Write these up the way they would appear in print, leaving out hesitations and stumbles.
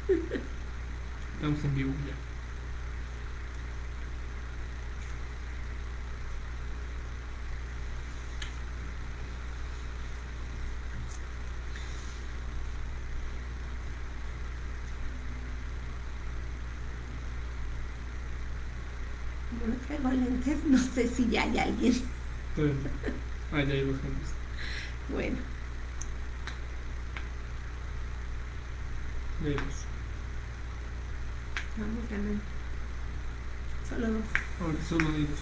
Estamos en vivo ya. No traigo lentes, no sé si ya hay alguien. Pero, ya hay dos gentes. Bueno, Ya hay dos. vamos ganando. Solo dos. Ahora solo hay dos.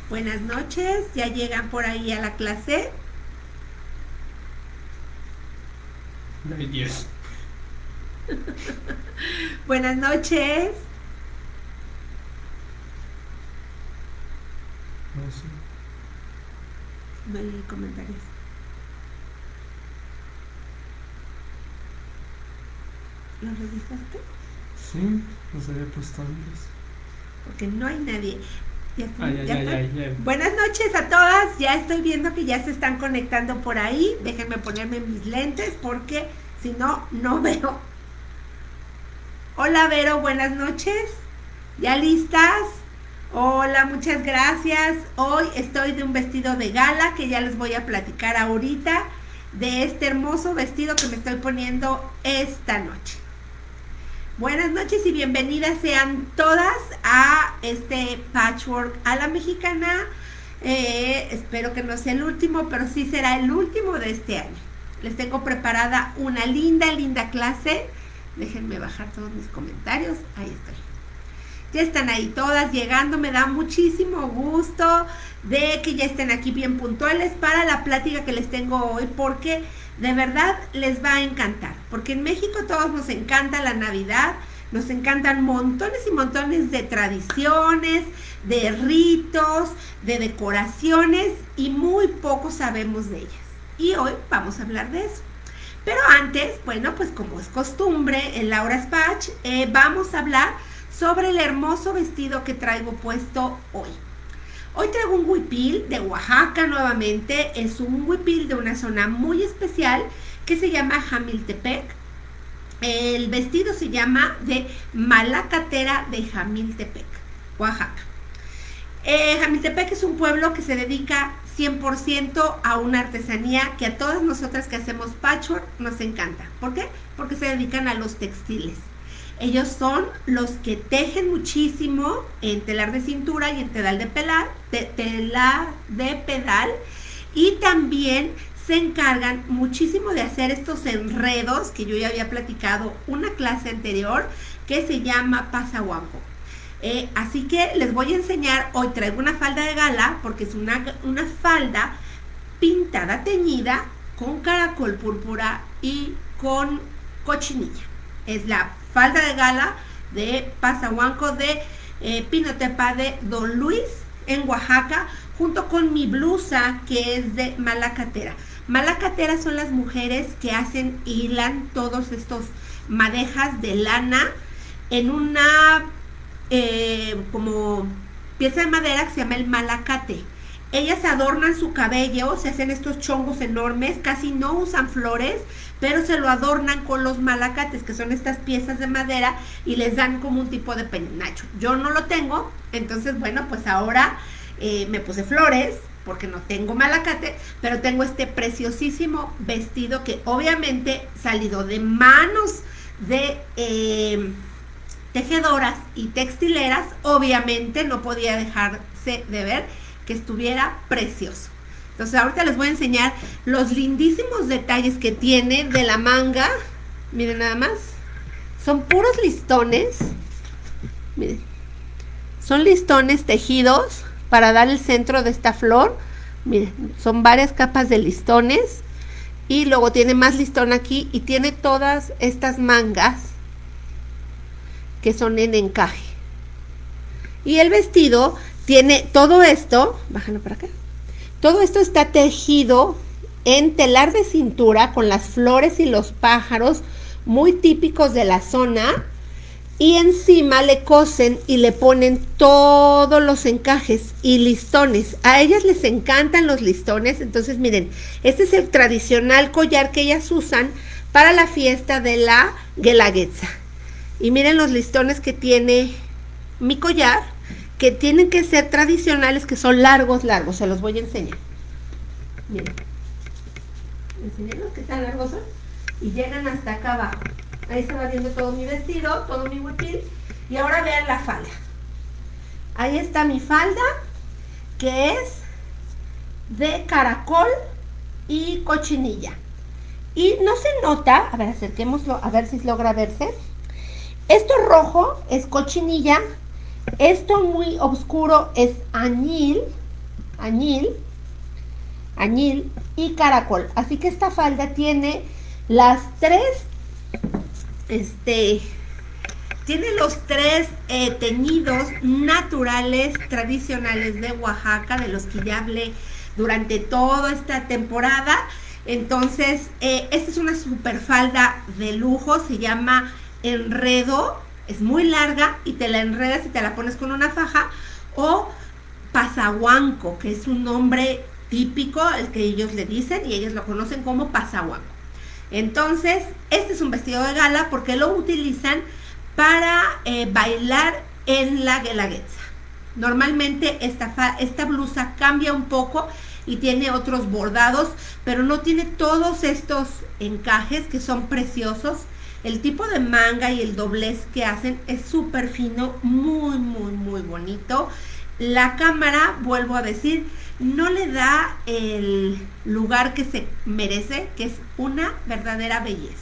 Buenas noches, ya llegan por ahí a la clase. Ya hay 10. Buenas noches. No sé. No hay comentarios. ¿Lo revisaste? Sí, los había puesto antes. Porque no hay nadie. Ya, Ya. Buenas noches a todas. Ya estoy viendo que ya se están conectando por ahí. Déjenme ponerme mis lentes porque si no, no veo. Hola Vero, buenas noches. ¿Ya listas? Hola, muchas gracias. Hoy estoy de un vestido de gala que ya les voy a platicar ahorita de este hermoso vestido que me estoy poniendo esta noche. Buenas noches y bienvenidas sean todas a este patchwork a la mexicana. Espero que no sea el último, pero sí será el último de este año. Les tengo preparada una linda clase. Déjenme bajar todos mis comentarios. Ahí estoy. Ya están ahí todas llegando, me da muchísimo gusto de que ya estén aquí bien puntuales para la plática que les tengo hoy, porque de verdad les va a encantar, porque en México todos nos encanta la Navidad, nos encantan montones y montones de tradiciones, de ritos, de decoraciones y muy poco sabemos de ellas. Y hoy vamos a hablar de eso. Pero antes, bueno, pues como es costumbre en Laura's Patch, vamos a hablar sobre el hermoso vestido que traigo puesto hoy. Hoy traigo un huipil de Oaxaca nuevamente. Es un huipil de una zona muy especial que se llama Jamiltepec. El vestido se llama de Malacatera de Jamiltepec, Oaxaca. Jamiltepec es un pueblo que se dedica 100% a una artesanía que a todas nosotras que hacemos patchwork nos encanta. ¿Por qué? Porque se dedican a los textiles. Ellos son los que tejen muchísimo en telar de cintura y en telar de pedal, y también se encargan muchísimo de hacer estos enredos que yo ya había platicado una clase anterior que se llama pasahuanco. Así que les voy a enseñar, hoy traigo una falda de gala porque es una falda pintada, teñida con caracol púrpura y con cochinilla. Es la falda de gala de Pasahuanco de Pinotepa de Don Luis en Oaxaca, junto con mi blusa que es de Malacatera. Malacatera son las mujeres que hilan todos estos madejas de lana en una como pieza de madera que se llama el malacate. Ellas adornan su cabello, se hacen estos chongos enormes, casi no usan flores, pero se lo adornan con los malacates, que son estas piezas de madera, y les dan como un tipo de penacho. Yo no lo tengo, entonces bueno, pues ahora me puse flores, porque no tengo malacate, pero tengo este preciosísimo vestido que obviamente salido de manos de tejedoras y textileras, obviamente no podía dejarse de ver que estuviera precioso. Entonces ahorita les voy a enseñar los lindísimos detalles que tiene de la manga. Miren nada más. Son puros listones. Miren. Son listones tejidos para dar el centro de esta flor. Miren, son varias capas de listones. Y luego tiene más listón aquí y tiene todas estas mangas que son en encaje. Y el vestido tiene todo esto, bájalo para acá. Todo esto está tejido en telar de cintura con las flores y los pájaros muy típicos de la zona. y encima le cosen y le ponen todos los encajes y listones. A ellas les encantan los listones, entonces miren, este es el tradicional collar que ellas usan para la fiesta de la Guelaguetza. Y miren los listones que tiene mi collar, que tienen que ser tradicionales, que son largos, se los voy a enseñar. Miren, enseñemos qué tan largos son y llegan hasta acá abajo. Ahí se va viendo todo mi vestido, todo mi huipil. Y ahora vean la falda. Ahí está mi falda, que es de caracol y cochinilla. Y no se nota, a ver, acerquémoslo, a ver si logra verse. Esto rojo es cochinilla, esto muy oscuro es añil y caracol. Así que esta falda tiene las tres, tiene los tres teñidos naturales, tradicionales de Oaxaca, de los que ya hablé durante toda esta temporada. Entonces, esta es una super falda de lujo, se llama enredo, es muy larga y te la enredas y te la pones con una faja, o pasahuanco, que es un nombre típico, el que ellos le dicen, y ellos lo conocen como pasahuanco. Entonces, este es un vestido de gala porque lo utilizan para bailar en la Guelaguetza. Normalmente esta blusa cambia un poco y tiene otros bordados, pero no tiene todos estos encajes que son preciosos. El tipo de manga y el doblez que hacen es súper fino, muy, muy, muy bonito. La cámara, vuelvo a decir, no le da el lugar que se merece, que es una verdadera belleza.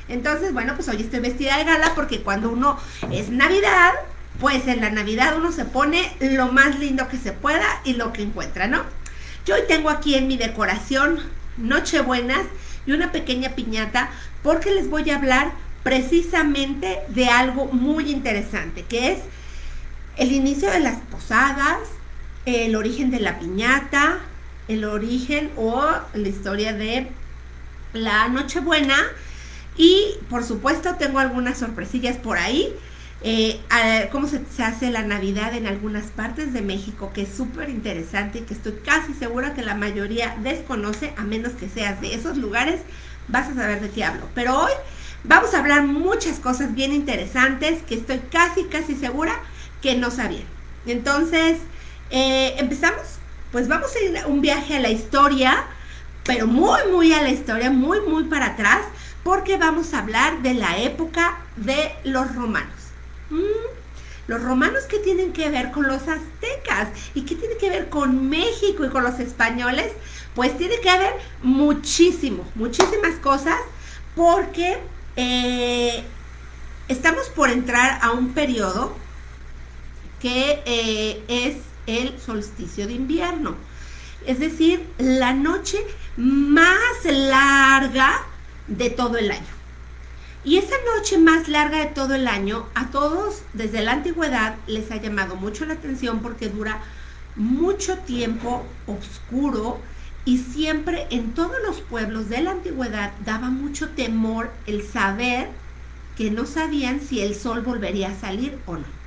Entonces, bueno, pues hoy estoy vestida de gala porque cuando uno es Navidad, pues en la Navidad uno se pone lo más lindo que se pueda y lo que encuentra, ¿no? Yo hoy tengo aquí en mi decoración Nochebuenas y una pequeña piñata porque les voy a hablar precisamente de algo muy interesante, que es el inicio de las posadas, el origen de la piñata, el origen o la historia de la Nochebuena, y por supuesto tengo algunas sorpresillas por ahí, cómo se hace la Navidad en algunas partes de México, que es súper interesante y que estoy casi segura que la mayoría desconoce, a menos que seas de esos lugares, vas a saber de qué hablo. Pero hoy vamos a hablar muchas cosas bien interesantes que estoy casi segura que no sabían. Entonces, ¿empezamos? Pues vamos a ir a un viaje a la historia, pero muy a la historia, muy para atrás, porque vamos a hablar de la época de los romanos. Los romanos, ¿qué tienen que ver con los aztecas? ¿Y qué tiene que ver con México y con los españoles? Pues tiene que haber muchísimas cosas, porque estamos por entrar a un periodo que es el solsticio de invierno, es decir, la noche más larga de todo el año. Y esa noche más larga de todo el año, a todos desde la antigüedad les ha llamado mucho la atención porque dura mucho tiempo oscuro, y siempre en todos los pueblos de la antigüedad daba mucho temor el saber que no sabían si el sol volvería a salir o no.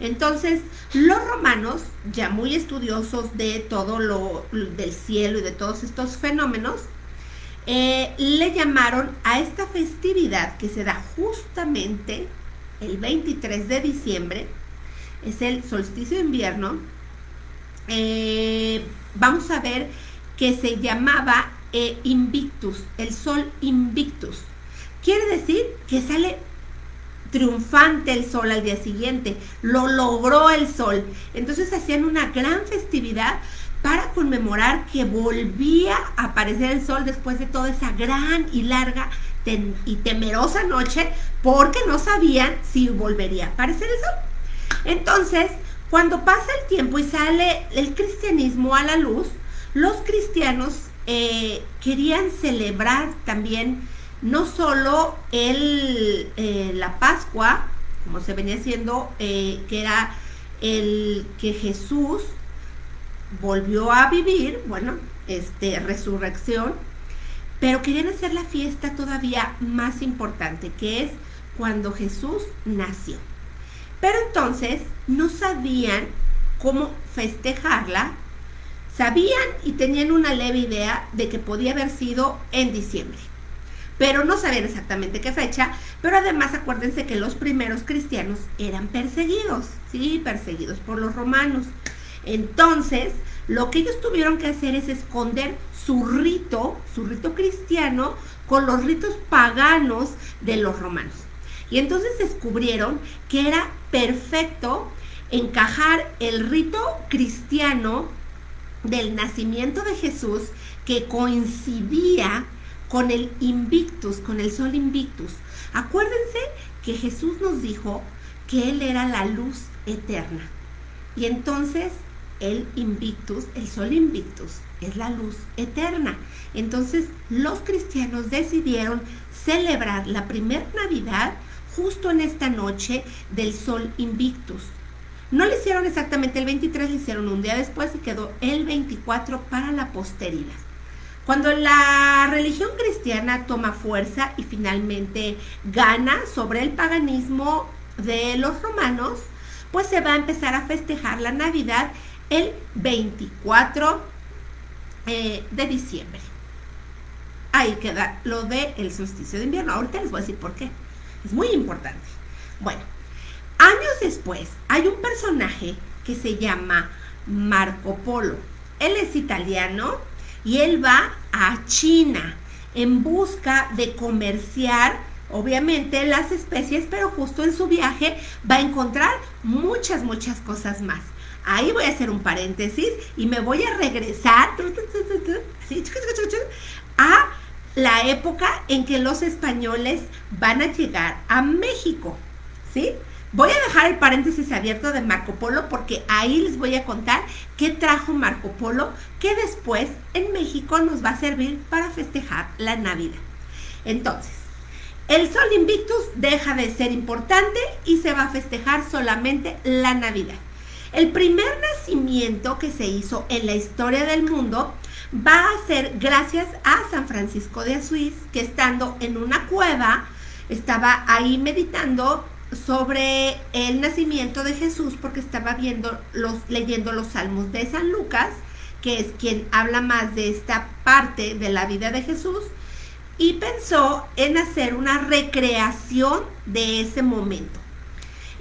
Entonces, los romanos, ya muy estudiosos de todo lo del cielo y de todos estos fenómenos, le llamaron a esta festividad que se da justamente el 23 de diciembre, es el solsticio de invierno. Vamos a ver que se llamaba Invictus, el sol Invictus. Quiere decir que sale triunfante el sol al día siguiente, lo logró el sol. Entonces hacían una gran festividad para conmemorar que volvía a aparecer el sol después de toda esa gran y larga y temerosa noche, porque no sabían si volvería a aparecer el sol. Entonces, cuando pasa el tiempo y sale el cristianismo a la luz, los cristianos querían celebrar también no solo la Pascua, como se venía haciendo, que era el que Jesús volvió a vivir, bueno, resurrección, pero querían hacer la fiesta todavía más importante, que es cuando Jesús nació. Pero entonces no sabían cómo festejarla. Sabían y tenían una leve idea de que podía haber sido en diciembre, pero no sabían exactamente qué fecha. Pero además acuérdense que los primeros cristianos eran perseguidos, sí, perseguidos por los romanos. Entonces, lo que ellos tuvieron que hacer es esconder su rito cristiano con los ritos paganos de los romanos. Y entonces descubrieron que era perfecto encajar el rito cristiano del nacimiento de Jesús, que coincidía con el Invictus, con el sol Invictus. Acuérdense que Jesús nos dijo que Él era la luz eterna. Y entonces el Invictus, el sol Invictus, es la luz eterna. Entonces los cristianos decidieron celebrar la primer Navidad justo en esta noche del sol Invictus. No le hicieron exactamente el 23, le hicieron un día después y quedó el 24 para la posteridad. Cuando la religión cristiana toma fuerza y finalmente gana sobre el paganismo de los romanos, pues se va a empezar a festejar la Navidad el 24 de diciembre. Ahí queda lo del solsticio de invierno. Ahorita les voy a decir por qué. Es muy importante. Bueno, años después hay un personaje que se llama Marco Polo. Él es italiano y él va a China en busca de comerciar, obviamente, las especies, pero justo en su viaje va a encontrar muchas cosas más. Ahí voy a hacer un paréntesis y me voy a regresar a la época en que los españoles van a llegar a México, ¿sí? Voy a dejar el paréntesis abierto de Marco Polo porque ahí les voy a contar qué trajo Marco Polo, que después en México nos va a servir para festejar la Navidad. Entonces, el sol Invictus deja de ser importante y se va a festejar solamente la Navidad. El primer nacimiento que se hizo en la historia del mundo va a ser gracias a San Francisco de Asís, que estando en una cueva estaba ahí meditando sobre el nacimiento de Jesús, porque estaba leyendo los salmos de San Lucas, que es quien habla más de esta parte de la vida de Jesús, y pensó en hacer una recreación de ese momento.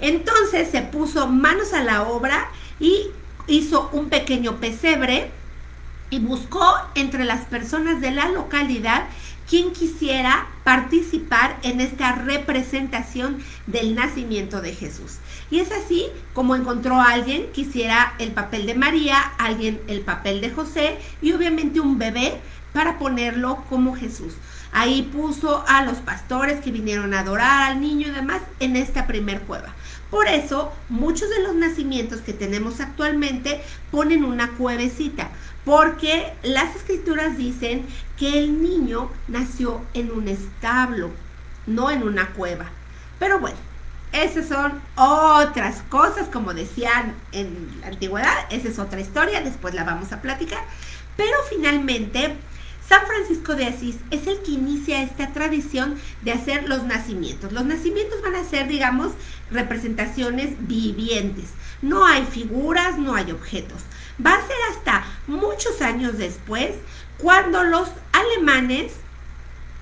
Entonces se puso manos a la obra y hizo un pequeño pesebre y buscó entre las personas de la localidad quien quisiera participar en esta representación del nacimiento de Jesús. Y es así como encontró a alguien que hiciera el papel de María, alguien el papel de José y obviamente un bebé para ponerlo como Jesús. Ahí puso a los pastores que vinieron a adorar al niño y demás en esta primer cueva. Por eso, muchos de los nacimientos que tenemos actualmente ponen una cuevecita, porque las escrituras dicen que el niño nació en un establo, no en una cueva. Pero bueno, esas son otras cosas, como decían en la antigüedad, esa es otra historia, después la vamos a platicar. Pero finalmente, San Francisco de Asís es el que inicia esta tradición de hacer los nacimientos. Los nacimientos van a ser, digamos, representaciones vivientes. No hay figuras, no hay objetos. Va a ser hasta muchos años después cuando los alemanes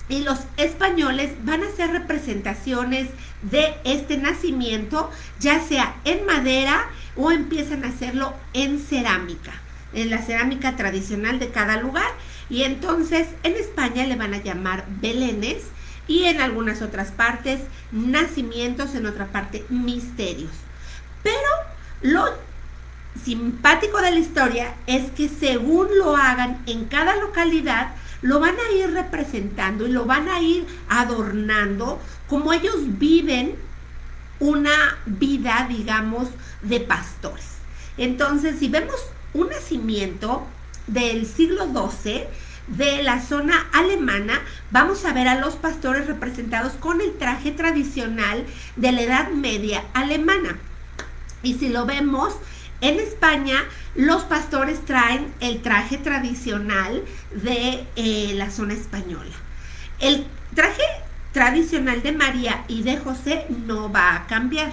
y los españoles van a hacer representaciones de este nacimiento, ya sea en madera o empiezan a hacerlo en cerámica, en la cerámica tradicional de cada lugar. Y entonces en España le van a llamar belenes y en algunas otras partes nacimientos, en otra parte misterios. Pero lo simpático de la historia es que según lo hagan en cada localidad, lo van a ir representando y lo van a ir adornando como ellos viven una vida, digamos, de pastores. Entonces, si vemos un nacimiento del siglo XII de la zona alemana, vamos a ver a los pastores representados con el traje tradicional de la Edad Media alemana. Y si lo vemos en España, los pastores traen el traje tradicional de la zona española. El traje tradicional de María y de José no va a cambiar.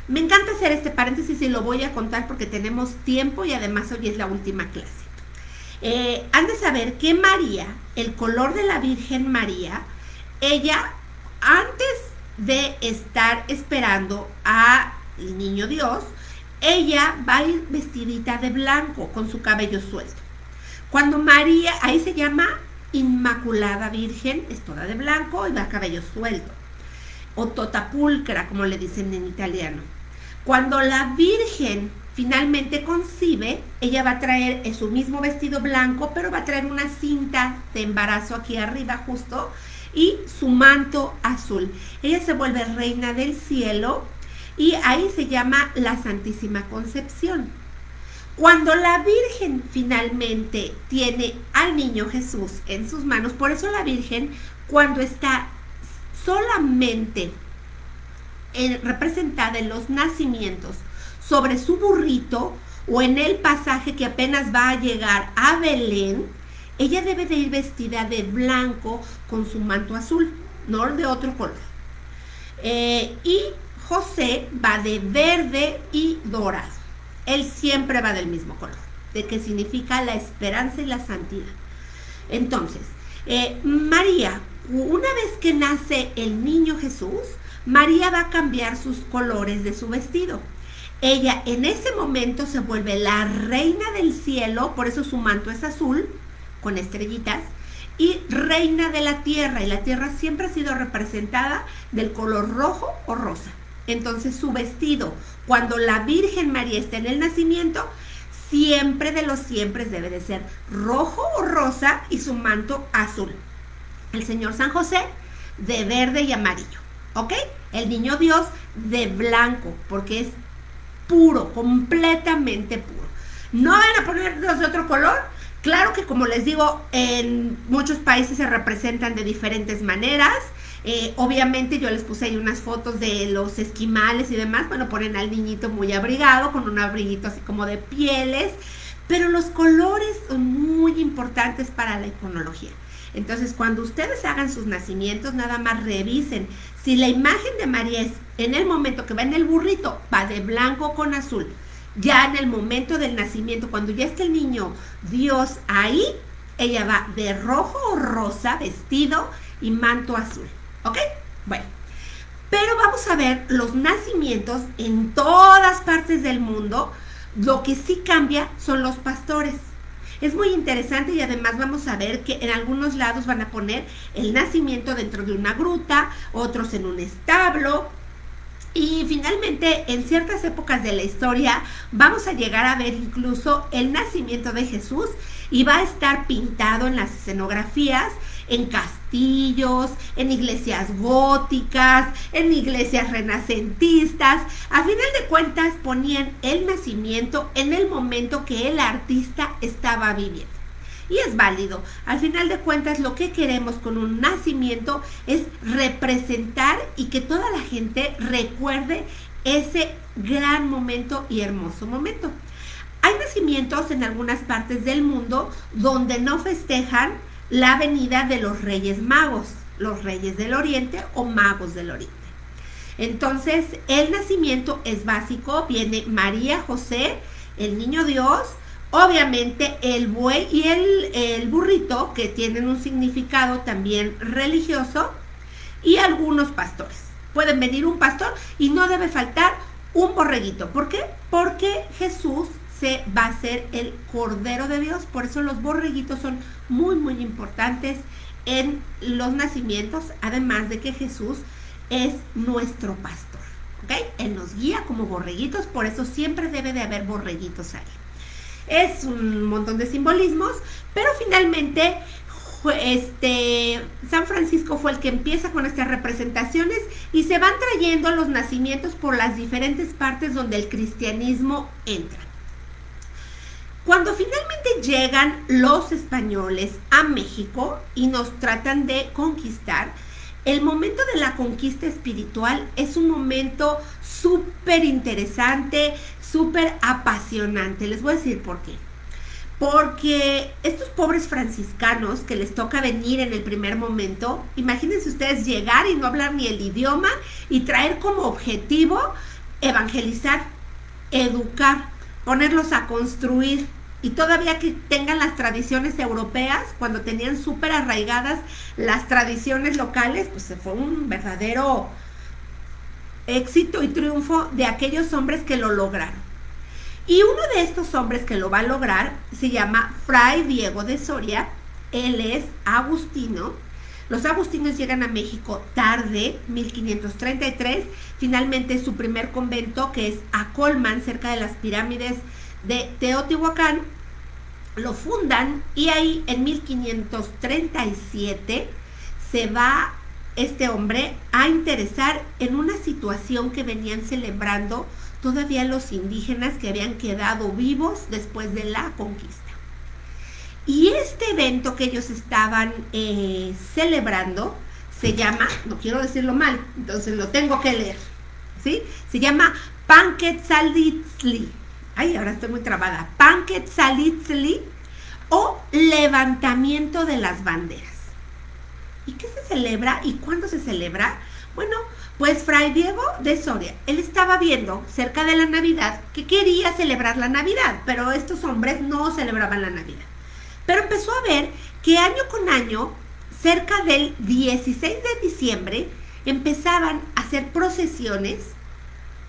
Me encanta hacer este paréntesis y lo voy a contar porque tenemos tiempo y además hoy es la última clase. Han de saber que María, el color de la Virgen María, ella antes de estar esperando al niño Dios, ella va a ir vestidita de blanco con su cabello suelto. Cuando María, ahí se llama Inmaculada Virgen, es toda de blanco y va a cabello suelto, o totapulcra, como le dicen en italiano. Cuando la Virgen finalmente concibe, ella va a traer su mismo vestido blanco, pero va a traer una cinta de embarazo aquí arriba justo, y su manto azul. Ella se vuelve reina del cielo y ahí se llama la Santísima Concepción. Cuando la Virgen finalmente tiene al niño Jesús en sus manos, por eso la Virgen, cuando está solamente representada en los nacimientos sobre su burrito o en el pasaje que apenas va a llegar a Belén, ella debe de ir vestida de blanco con su manto azul, no de otro color. Y José va de verde y dorado. Él siempre va del mismo color, de que significa la esperanza y la santidad. Entonces, María, una vez que nace el niño Jesús, María va a cambiar sus colores de su vestido. Ella en ese momento se vuelve la reina del cielo, por eso su manto es azul, con estrellitas, y reina de la tierra, y la tierra siempre ha sido representada del color rojo o rosa. Entonces su vestido, cuando la Virgen María está en el nacimiento, siempre de los siempre debe de ser rojo o rosa y su manto azul. El Señor San José de verde y amarillo, ¿ok? El niño Dios de blanco, porque es puro, completamente puro. ¿No van a ponerlos de otro color? Claro que, como les digo, en muchos países se representan de diferentes maneras. Obviamente yo les puse ahí unas fotos de los esquimales y demás. Bueno, ponen al niñito muy abrigado, con un abriguito así como de pieles. Pero los colores son muy importantes para la iconología. Entonces, cuando ustedes hagan sus nacimientos, nada más revisen si la imagen de María es en el momento que va en el burrito, va de blanco con azul. Ya en el momento del nacimiento, cuando ya está el niño Dios ahí, ella va de rojo o rosa, vestido y manto azul. ¿Ok? Bueno, pero vamos a ver los nacimientos en todas partes del mundo. Lo que sí cambia son los pastores. Es muy interesante y además vamos a ver que en algunos lados van a poner el nacimiento dentro de una gruta, otros en un establo. Y finalmente, en ciertas épocas de la historia, vamos a llegar a ver incluso el nacimiento de Jesús y va a estar pintado en las escenografías, en castillos, en iglesias góticas, en iglesias renacentistas. A final de cuentas, ponían el nacimiento en el momento que el artista estaba viviendo. Y es válido. Al final de cuentas, lo que queremos con un nacimiento es representar y que toda la gente recuerde ese gran momento y hermoso momento. Hay nacimientos en algunas partes del mundo donde no festejan la venida de los Reyes Magos, los Reyes del Oriente o Magos del Oriente. Entonces, el nacimiento es básico, viene María, José, el niño Dios, obviamente el buey y el burrito, que tienen un significado también religioso, y algunos pastores. Pueden venir un pastor y no debe faltar un borreguito. ¿Por qué? Porque Jesús va a ser el Cordero de Dios. Por eso los borreguitos son muy, muy importantes en los nacimientos, además de que Jesús es nuestro pastor, ¿ok? Él nos guía como borreguitos, por eso siempre debe de haber borreguitos ahí. Es un montón de simbolismos, pero finalmente San Francisco fue el que empieza con estas representaciones y se van trayendo los nacimientos por las diferentes partes donde el cristianismo entra. Cuando finalmente llegan los españoles a México y nos tratan de conquistar, el momento de la conquista espiritual es un momento súper interesante, súper apasionante. Les voy a decir por qué. Porque estos pobres franciscanos que les toca venir en el primer momento, imagínense ustedes llegar y no hablar ni el idioma y traer como objetivo evangelizar, educar, ponerlos a construir. Y todavía que tengan las tradiciones europeas, cuando tenían súper arraigadas las tradiciones locales, pues fue un verdadero éxito y triunfo de aquellos hombres que lo lograron. Y uno de estos hombres que lo va a lograr se llama Fray Diego de Soria. Él es agustino. Los agustinos llegan a México tarde, 1533. Finalmente su primer convento, que es Acolman, cerca de las pirámides de Teotihuacán, lo fundan, y ahí en 1537 se va este hombre a interesar en una situación que venían celebrando todavía los indígenas que habían quedado vivos después de la conquista. Y este evento que ellos estaban celebrando se llama, no quiero decirlo mal, entonces lo tengo que leer, ¿sí? Se llama Panquetzalitzli. Ay, ahora estoy muy trabada. Panquetzalitzli, o levantamiento de las banderas. ¿Y qué se celebra y cuándo se celebra? Bueno, pues Fray Diego de Soria, él estaba viendo cerca de la Navidad que quería celebrar la Navidad, pero estos hombres no celebraban la Navidad. Pero empezó a ver que año con año, cerca del 16 de diciembre, empezaban a hacer procesiones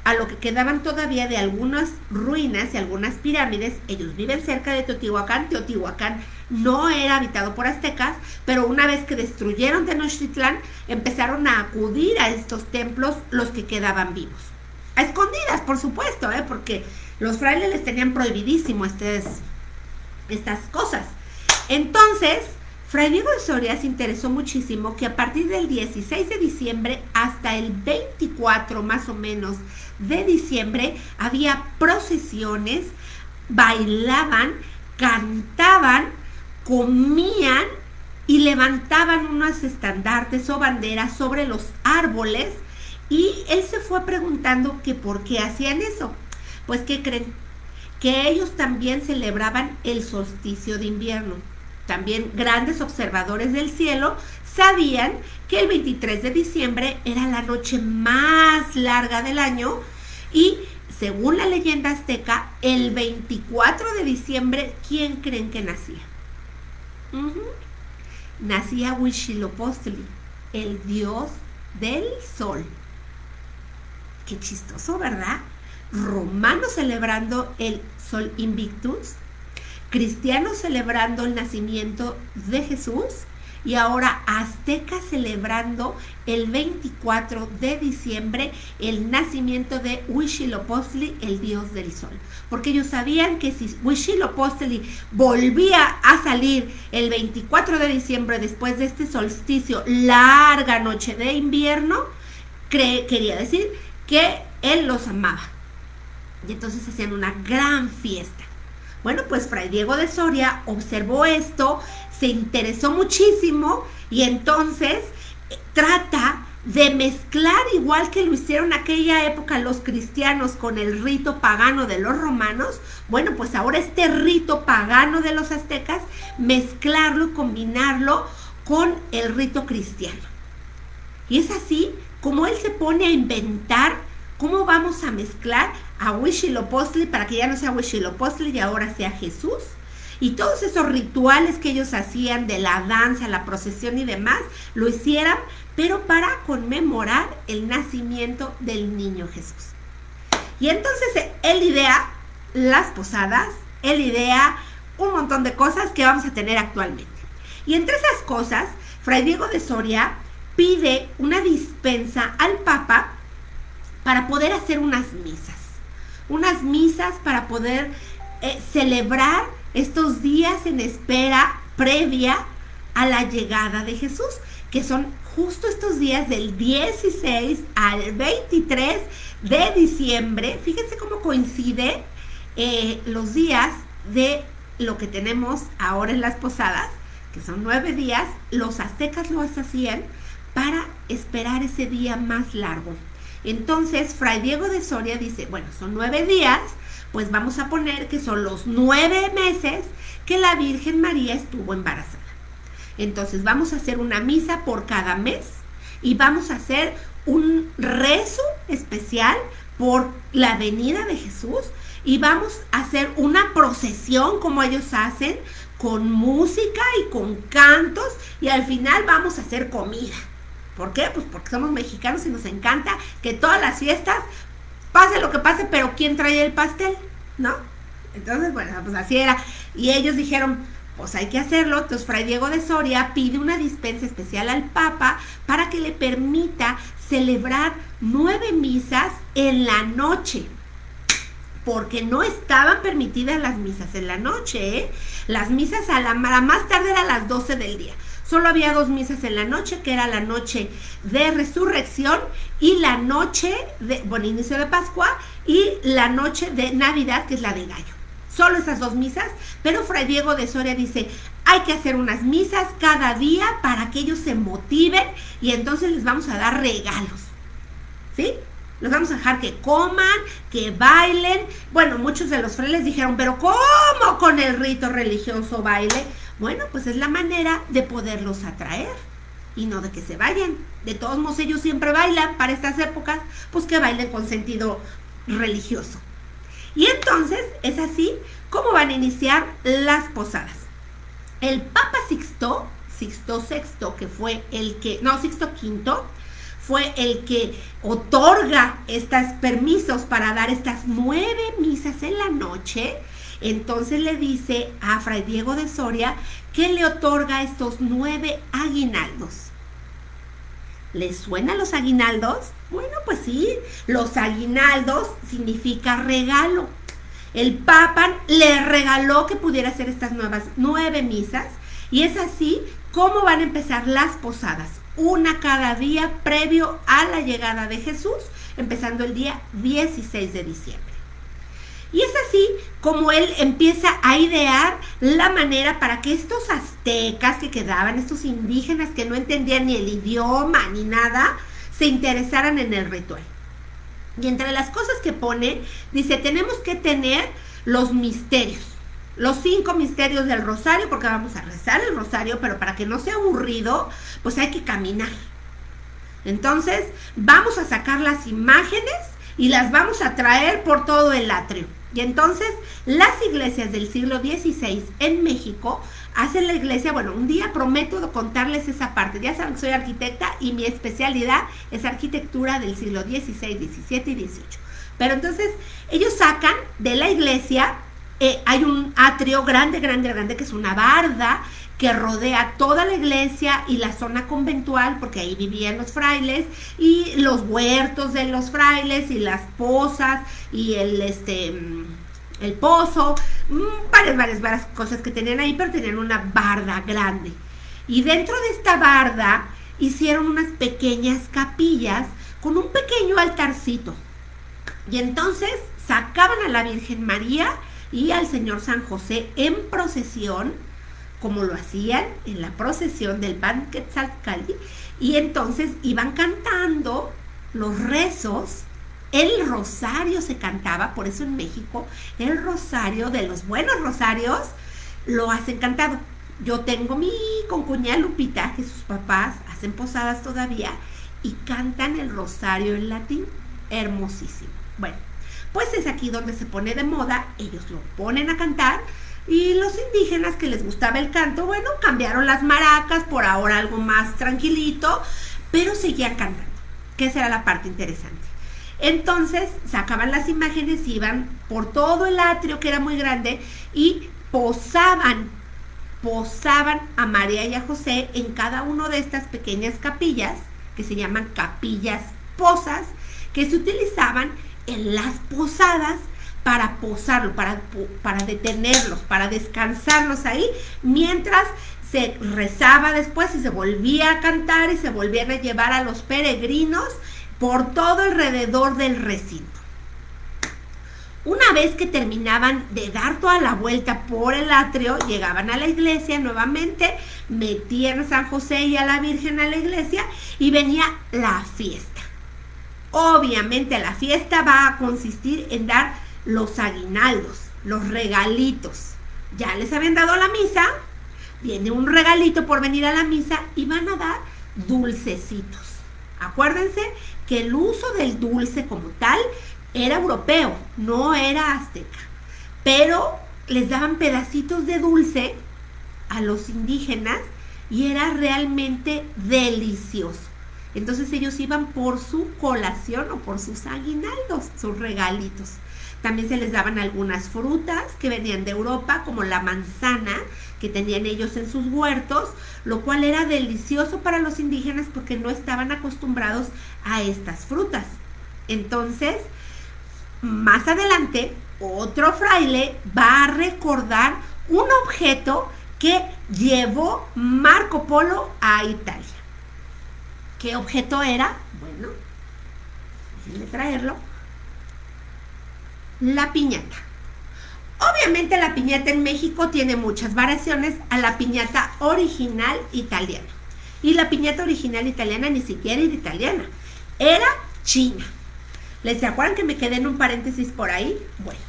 a lo que quedaban todavía de algunas ruinas y algunas pirámides. Ellos viven cerca de Teotihuacán. Teotihuacán no era habitado por aztecas, pero una vez que destruyeron Tenochtitlán, empezaron a acudir a estos templos los que quedaban vivos. A escondidas, por supuesto, porque los frailes les tenían prohibidísimo estas cosas. Entonces, Fray Diego de Soria se interesó muchísimo que a partir del 16 de diciembre hasta el 24 más o menos de diciembre había procesiones, bailaban, cantaban, comían y levantaban unos estandartes o banderas sobre los árboles. Y él se fue preguntando que por qué hacían eso. Pues, ¿qué creen? Que ellos también celebraban el solsticio de invierno. También grandes observadores del cielo sabían que el 23 de diciembre era la noche más larga del año, y según la leyenda azteca, el 24 de diciembre, ¿quién creen que nacía? Nacía Huitzilopochtli, el dios del sol. Qué chistoso, ¿verdad? Romanos celebrando el Sol Invictus, cristianos celebrando el nacimiento de Jesús, y ahora aztecas celebrando el 24 de diciembre el nacimiento de Huitzilopochtli, el dios del sol. Porque ellos sabían que si Huitzilopochtli volvía a salir el 24 de diciembre después de este solsticio, larga noche de invierno, quería decir que él los amaba. Y entonces hacían una gran fiesta. Bueno, pues Fray Diego de Soria observó esto, se interesó muchísimo, y entonces trata de mezclar, igual que lo hicieron en aquella época los cristianos con el rito pagano de los romanos. Bueno, pues ahora este rito pagano de los aztecas, mezclarlo y combinarlo con el rito cristiano. Y es así como él se pone a inventar cómo vamos a mezclar a Huitzilopochtli para que ya no sea Huitzilopochtli y ahora sea Jesús. Y todos esos rituales que ellos hacían de la danza, la procesión y demás, lo hicieran, pero para conmemorar el nacimiento del niño Jesús. Y entonces él idea las posadas, él idea un montón de cosas que vamos a tener actualmente. Y entre esas cosas, Fray Diego de Soria pide una dispensa al Papa para poder hacer unas misas para poder celebrar estos días en espera previa a la llegada de Jesús, que son justo estos días del 16 al 23 de diciembre. Fíjense cómo coincide los días de lo que tenemos ahora en las posadas, que son 9 días. Los aztecas lo hacían para esperar ese día más largo. Entonces, Fray Diego de Soria dice, bueno, son 9 días, pues vamos a poner que son los 9 meses que la Virgen María estuvo embarazada. Entonces, vamos a hacer una misa por cada mes y vamos a hacer un rezo especial por la venida de Jesús y vamos a hacer una procesión como ellos hacen, con música y con cantos, y al final vamos a hacer comida. ¿Por qué? Pues porque somos mexicanos y nos encanta que todas las fiestas, pase lo que pase, pero ¿quién trae el pastel? ¿No? Entonces, bueno, pues así era. Y ellos dijeron, pues hay que hacerlo. Entonces Fray Diego de Soria pide una dispensa especial al Papa para que le permita celebrar 9 misas en la noche, porque no estaban permitidas las misas en la noche, ¿eh? Las misas a la más tarde era a las 12 del día. Solo había 2 misas en la noche, que era la noche de resurrección y la noche de, bueno, inicio de Pascua, y la noche de Navidad, que es la de gallo. Solo esas 2 misas, pero Fray Diego de Soria dice, hay que hacer unas misas cada día para que ellos se motiven y entonces les vamos a dar regalos, ¿sí? Los vamos a dejar que coman, que bailen. Bueno, muchos de los frailes dijeron, pero ¿cómo con el rito religioso baile? Bueno, pues es la manera de poderlos atraer y no de que se vayan. De todos modos, ellos siempre bailan para estas épocas, pues que bailen con sentido religioso. Y entonces es así como van a iniciar las posadas. El Papa Sixto VI, que fue el que, no, Sixto V, fue el que otorga estos permisos para dar estas 9 misas en la noche. Entonces le dice a Fray Diego de Soria que le otorga estos 9 aguinaldos. ¿Les suenan los aguinaldos? Bueno, pues sí, los aguinaldos significa regalo. El Papa le regaló que pudiera hacer estas nuevas 9 misas y es así como van a empezar las posadas, una cada día previo a la llegada de Jesús, empezando el día 16 de diciembre. Y es así como él empieza a idear la manera para que estos aztecas que quedaban, estos indígenas que no entendían ni el idioma ni nada, se interesaran en el ritual. Y entre las cosas que pone, dice, tenemos que tener los misterios, los 5 misterios del rosario, porque vamos a rezar el rosario, pero para que no sea aburrido, pues hay que caminar. Entonces, vamos a sacar las imágenes y las vamos a traer por todo el atrio. Y entonces, las iglesias del siglo XVI en México hacen la iglesia, bueno, un día prometo contarles esa parte. Ya saben que soy arquitecta y mi especialidad es arquitectura del siglo XVI, XVII y XVIII. Pero entonces, ellos sacan de la iglesia, hay un atrio grande, que es una barda que rodea toda la iglesia y la zona conventual, porque ahí vivían los frailes, y los huertos de los frailes, y las pozas, y el pozo, varias cosas que tenían ahí, pero tenían una barda grande. Y dentro de esta barda hicieron unas pequeñas capillas con un pequeño altarcito. Y entonces sacaban a la Virgen María y al Señor San José en procesión, como lo hacían en la procesión del Banquetzalcalli, y entonces iban cantando los rezos. El rosario se cantaba, por eso en México el rosario, de los buenos rosarios, lo hacen cantado. Yo tengo mi concuñada Lupita, que sus papás hacen posadas todavía y cantan el rosario en latín, hermosísimo. Bueno, pues es aquí donde se pone de moda, ellos lo ponen a cantar, y los indígenas que les gustaba el canto, bueno, cambiaron las maracas por ahora algo más tranquilito, pero seguían cantando, que esa era la parte interesante. Entonces sacaban las imágenes, iban por todo el atrio, que era muy grande, y posaban a María y a José en cada una de estas pequeñas capillas, que se llaman capillas posas, que se utilizaban en las posadas para posarlo, para detenerlos, para descansarlos ahí, mientras se rezaba después y se volvía a cantar y se volvían a llevar a los peregrinos por todo alrededor del recinto. Una vez que terminaban de dar toda la vuelta por el atrio, llegaban a la iglesia nuevamente, metían a San José y a la Virgen a la iglesia y venía la fiesta. Obviamente la fiesta va a consistir en dar los aguinaldos, los regalitos. Ya les habían dado la misa, viene un regalito por venir a la misa y van a dar dulcecitos. Acuérdense que el uso del dulce como tal era europeo, no era azteca, pero les daban pedacitos de dulce a los indígenas y era realmente delicioso. Entonces ellos iban por su colación o por sus aguinaldos, sus regalitos. También se les daban algunas frutas que venían de Europa, como la manzana que tenían ellos en sus huertos, lo cual era delicioso para los indígenas porque no estaban acostumbrados a estas frutas. Entonces, más adelante, otro fraile va a recordar un objeto que llevó Marco Polo a Italia. ¿Qué objeto era? Bueno, déjenme traerlo. La piñata. Obviamente la piñata en México tiene muchas variaciones a la piñata original italiana. Y la piñata original italiana ni siquiera era italiana, era china. ¿Les acuerdan que me quedé en un paréntesis por ahí? Bueno,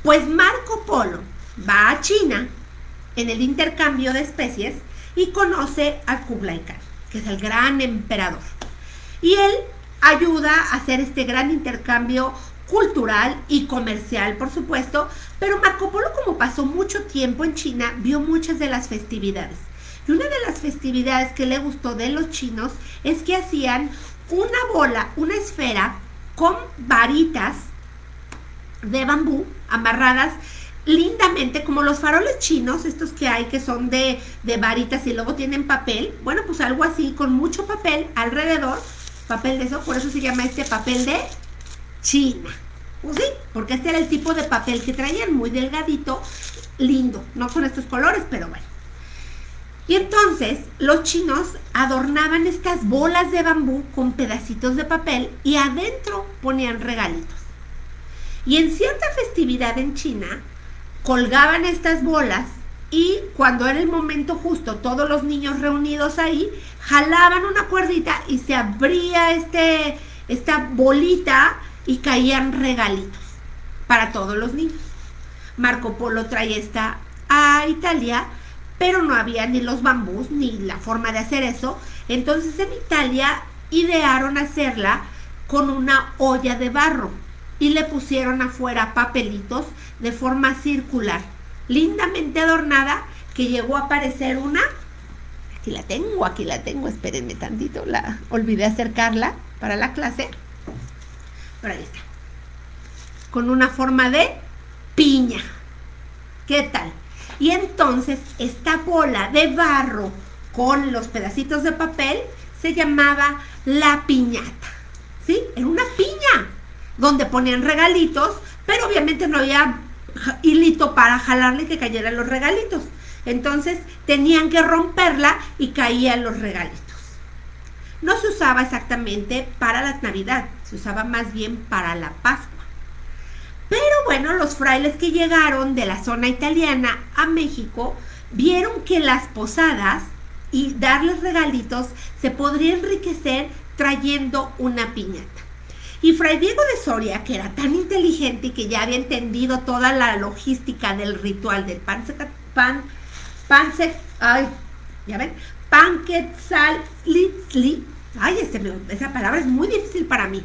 pues Marco Polo va a China en el intercambio de especies y conoce a Kublai Khan, que es el gran emperador. Y él ayuda a hacer este gran intercambio cultural y comercial, por supuesto, pero Marco Polo, como pasó mucho tiempo en China, vio muchas de las festividades. Y una de las festividades que le gustó de los chinos es que hacían una bola, una esfera con varitas de bambú amarradas lindamente, como los faroles chinos, estos que hay que son de varitas y luego tienen papel. Bueno, pues algo así, con mucho papel alrededor, papel de eso, por eso se llama este papel de China. Pues sí, porque este era el tipo de papel que traían, muy delgadito, lindo, no con estos colores, pero bueno. Y entonces los chinos adornaban estas bolas de bambú con pedacitos de papel y adentro ponían regalitos. Y en cierta festividad en China colgaban estas bolas y cuando era el momento justo, todos los niños reunidos ahí, jalaban una cuerdita y se abría esta bolita y caían regalitos para todos los niños. Marco Polo trae esta a Italia, pero no había ni los bambús ni la forma de hacer eso. Entonces en Italia idearon hacerla con una olla de barro y le pusieron afuera papelitos de forma circular, lindamente adornada, que llegó a parecer una... Aquí la tengo, espérenme tantito, la olvidé acercarla para la clase, pero ahí está, con una forma de piña. ¿Qué tal? Y entonces esta bola de barro con los pedacitos de papel se llamaba la piñata, ¿sí? Era una piña donde ponían regalitos, pero obviamente no había hilito para jalarle que cayeran los regalitos. Entonces tenían que romperla y caían los regalitos. No se usaba exactamente para la Navidad, se usaba más bien para la Pascua. Pero bueno, los frailes que llegaron de la zona italiana a México vieron que las posadas y darles regalitos se podría enriquecer trayendo una piñata. Y Fray Diego de Soria, que era tan inteligente y que ya había entendido toda la logística del ritual del Panquetzalitzli, esa palabra es muy difícil para mí.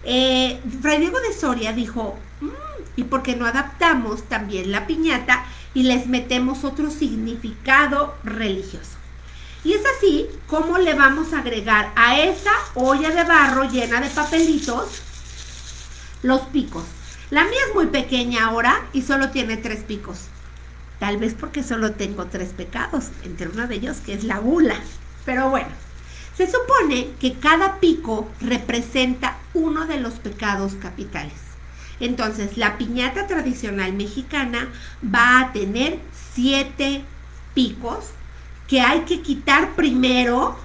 Fray Diego de Soria dijo, ¿y por qué no adaptamos también la piñata y les metemos otro significado religioso? Y es así como le vamos a agregar a esa olla de barro llena de papelitos los picos. La mía es muy pequeña ahora y solo tiene 3 picos. Tal vez porque solo tengo 3 pecados, entre uno de ellos que es la gula. Pero bueno, se supone que cada pico representa uno de los pecados capitales. Entonces, la piñata tradicional mexicana va a tener 7 picos que hay que quitar primero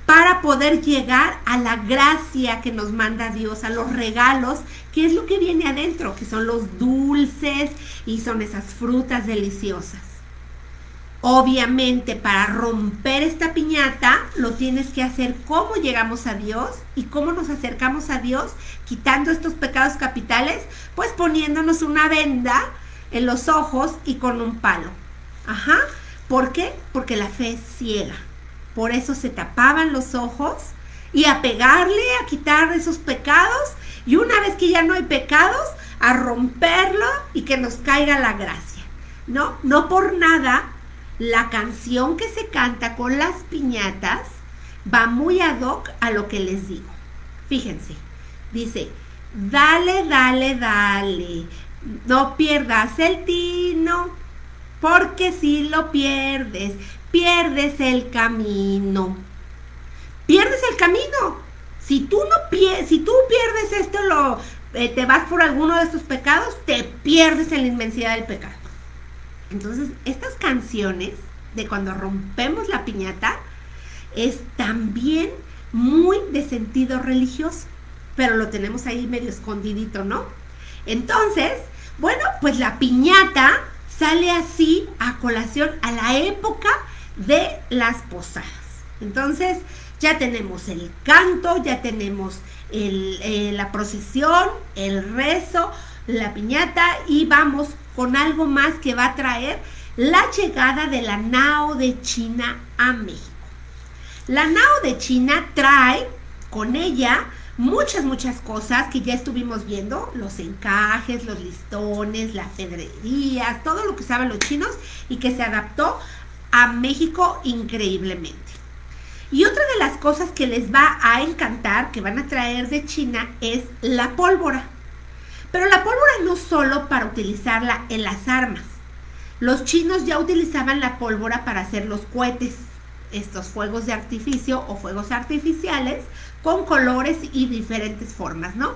para poder llegar a la gracia que nos manda Dios, a los regalos, que es lo que viene adentro, que son los dulces y son esas frutas deliciosas. Obviamente, para romper esta piñata, lo tienes que hacer cómo llegamos a Dios y cómo nos acercamos a Dios, quitando estos pecados capitales, pues poniéndonos una venda en los ojos y con un palo. ¿Por qué? Porque la fe es ciega. Por eso se tapaban los ojos y a pegarle, a quitar esos pecados, y una vez que ya no hay pecados, a romperlo y que nos caiga la gracia. No por nada la canción que se canta con las piñatas va muy ad hoc a lo que les digo. Fíjense, dice: dale, dale, dale, no pierdas el tino, porque si lo pierdes, pierdes el camino. Pierdes el camino. Si tú pierdes esto, te vas por alguno de estos pecados, te pierdes en la inmensidad del pecado. Entonces, estas canciones de cuando rompemos la piñata es también muy de sentido religioso, pero lo tenemos ahí medio escondidito, ¿no? Entonces, bueno, pues la piñata sale así a colación a la época de las posadas. Entonces, ya tenemos el canto, ya tenemos la procesión, el rezo, la piñata, y vamos con algo más que va a traer la llegada de la nao de China a México. La nao de China trae con ella muchas cosas que ya estuvimos viendo: los encajes, los listones, las pedrerías, todo lo que saben los chinos y que se adaptó a México increíblemente. Y otra de las cosas que les va a encantar, que van a traer de China, es la pólvora. Pero la pólvora no solo para utilizarla en las armas. Los chinos ya utilizaban la pólvora para hacer los cohetes, estos fuegos de artificio o fuegos artificiales con colores y diferentes formas, ¿no?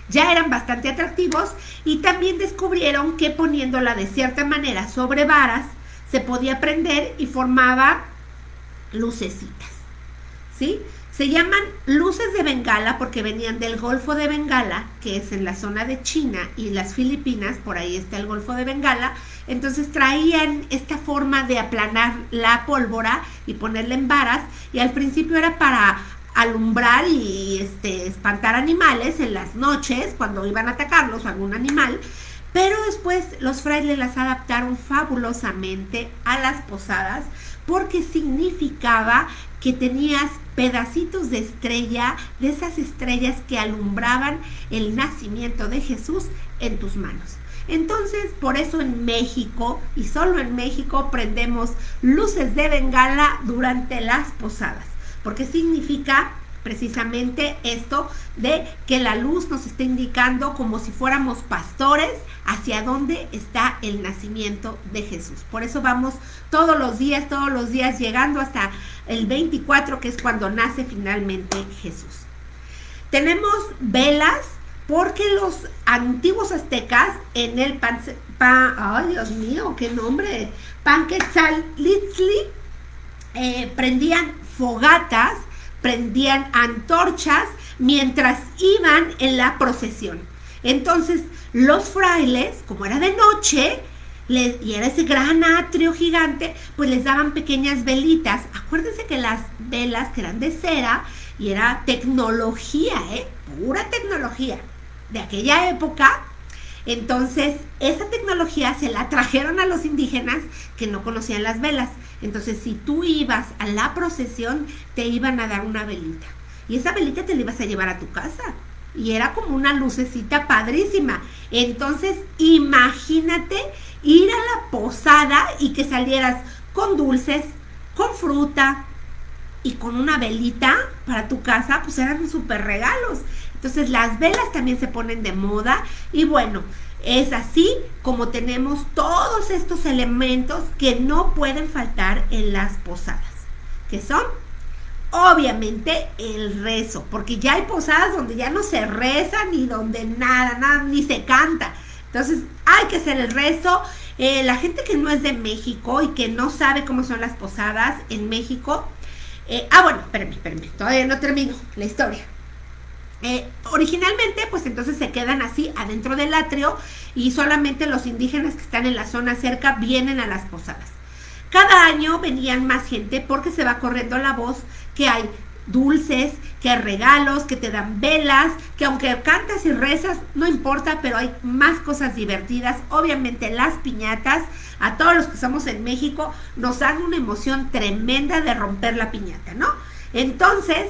Ya eran bastante atractivos, y también descubrieron que poniéndola de cierta manera sobre varas se podía prender y formaba lucecitas, ¿sí? Se llaman luces de Bengala porque venían del Golfo de Bengala, que es en la zona de China y las Filipinas, por ahí está el Golfo de Bengala. Entonces traían esta forma de aplanar la pólvora y ponerla en varas, y al principio era para alumbrar y espantar animales en las noches cuando iban a atacarlos, algún animal. Pero después los frailes las adaptaron fabulosamente a las posadas, porque significaba que tenías pedacitos de estrella, de esas estrellas que alumbraban el nacimiento de Jesús, en tus manos. Entonces, por eso en México, y solo en México, prendemos luces de Bengala durante las posadas, porque significa precisamente esto de que la luz nos está indicando, como si fuéramos pastores, hacia dónde está el nacimiento de Jesús. Por eso vamos todos los días, llegando hasta el 24, que es cuando nace finalmente Jesús. Tenemos velas, porque los antiguos aztecas en el ay Dios mío, qué nombre, Panquetzalitzli, prendían fogatas, prendían antorchas mientras iban en la procesión. Entonces los frailes, como era de noche y era ese gran atrio gigante, pues les daban pequeñas velitas. Acuérdense que las velas, que eran de cera, y era tecnología, pura tecnología de aquella época. Entonces esa tecnología se la trajeron a los indígenas que no conocían las velas. Entonces, si tú ibas a la procesión, te iban a dar una velita, y esa velita te la ibas a llevar a tu casa, y era como una lucecita padrísima. Entonces, imagínate ir a la posada y que salieras con dulces, con fruta y con una velita para tu casa, pues eran súper regalos. Entonces, las velas también se ponen de moda, y bueno, es así como tenemos todos estos elementos que no pueden faltar en las posadas, que son obviamente el rezo, porque ya hay posadas donde ya no se reza, ni donde nada, ni se canta. Entonces hay que hacer el rezo. La gente que no es de México y que no sabe cómo son las posadas en México, bueno, espérenme, todavía no termino la historia. Originalmente, pues entonces se quedan así adentro del atrio, y solamente los indígenas que están en la zona cerca vienen a las posadas. Cada año venían más gente, porque se va corriendo la voz que hay dulces, que hay regalos, que te dan velas, que aunque cantas y rezas, no importa, pero hay más cosas divertidas. Obviamente las piñatas, a todos los que estamos en México, nos dan una emoción tremenda de romper la piñata, ¿no? Entonces,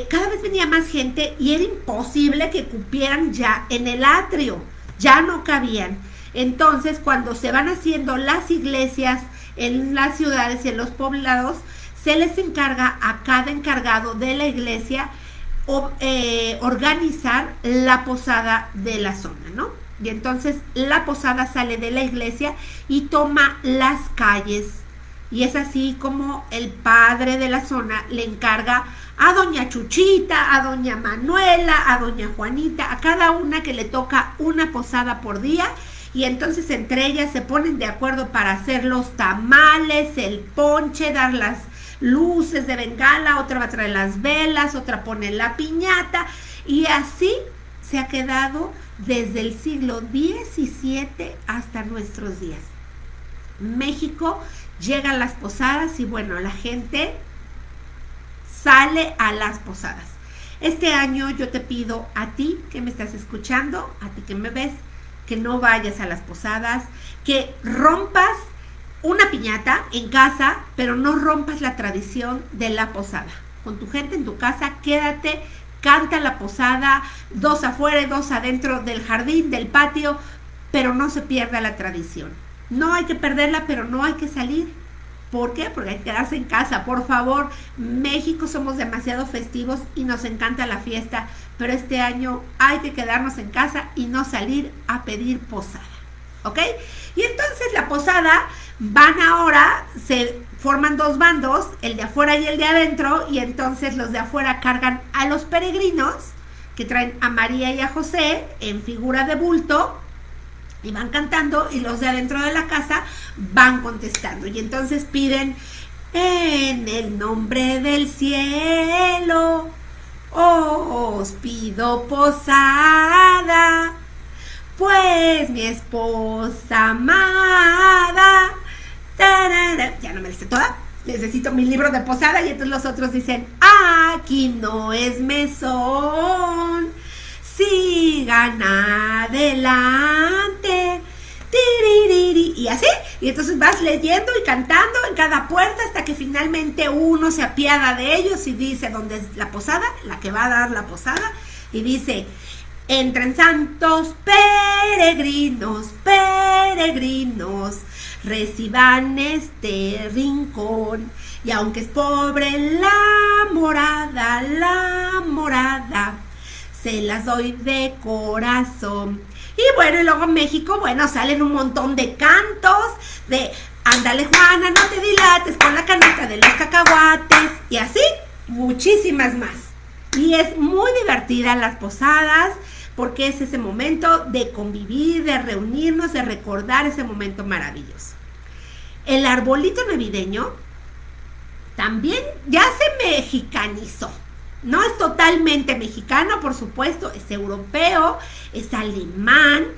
cada vez venía más gente y era imposible que cupieran ya en el atrio, ya no cabían. Entonces, cuando se van haciendo las iglesias en las ciudades y en los poblados, se les encarga a cada encargado de la iglesia organizar la posada de la zona, ¿no? Y entonces la posada sale de la iglesia y toma las calles. Y es así como el padre de la zona le encarga a doña Chuchita, a doña Manuela, a doña Juanita, a cada una que le toca una posada por día. Y entonces entre ellas se ponen de acuerdo para hacer los tamales, el ponche, dar las luces de bengala, otra va a traer las velas, otra pone la piñata. Y así se ha quedado desde el siglo XVII hasta nuestros días. México llega a las posadas y bueno, la gente sale a las posadas. Este año yo te pido a ti que me estás escuchando, a ti que me ves, que no vayas a las posadas, que rompas una piñata en casa, pero no rompas la tradición de la posada. Con tu gente en tu casa, quédate, canta la posada, 2 afuera y 2 adentro del jardín, del patio, pero no se pierda la tradición. No hay que perderla, pero no hay que salir. ¿Por qué? Porque hay que quedarse en casa. Por favor, México somos demasiado festivos y nos encanta la fiesta, pero este año hay que quedarnos en casa y no salir a pedir posada. ¿Ok? Y entonces la posada van ahora, se forman 2 bandos, el de afuera y el de adentro, y entonces los de afuera cargan a los peregrinos que traen a María y a José en figura de bulto y van cantando, y los de adentro de la casa van contestando, y entonces piden: en el nombre del cielo os pido posada, pues mi esposa amada, tarara. Ya no me la sé toda, necesito mi libro de posada. Y entonces los otros dicen: aquí no es mesón, sigan adelante, tiririri. Y así, y entonces vas leyendo y cantando en cada puerta hasta que finalmente uno se apiada de ellos y dice dónde es la posada, la que va a dar la posada, y dice: entren santos peregrinos, peregrinos, reciban este rincón, y aunque es pobre la morada, se las doy de corazón. Y bueno, y luego en México, bueno, salen un montón de cantos, de ándale Juana, no te dilates con la canasta de los cacahuates, y así, muchísimas más. Y es muy divertida las posadas, porque es ese momento de convivir, de reunirnos, de recordar ese momento maravilloso. El arbolito navideño también ya se mexicanizó. No es totalmente mexicano, por supuesto, es europeo, es alemán,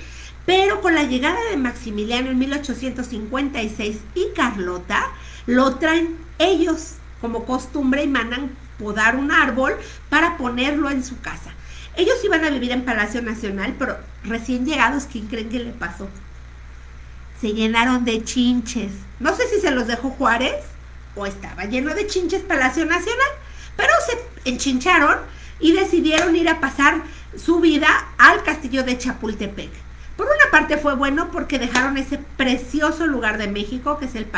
pero con la llegada de Maximiliano en 1856 y Carlota, lo traen ellos como costumbre y mandan podar un árbol para ponerlo en su casa. Ellos iban a vivir en Palacio Nacional, pero recién llegados, ¿quién creen que le pasó? Se llenaron de chinches. No sé si se los dejó Juárez o estaba lleno de chinches Palacio Nacional, pero se enchincharon y decidieron ir a pasar su vida al castillo de Chapultepec. Por una parte fue bueno porque dejaron ese precioso lugar de México, que es el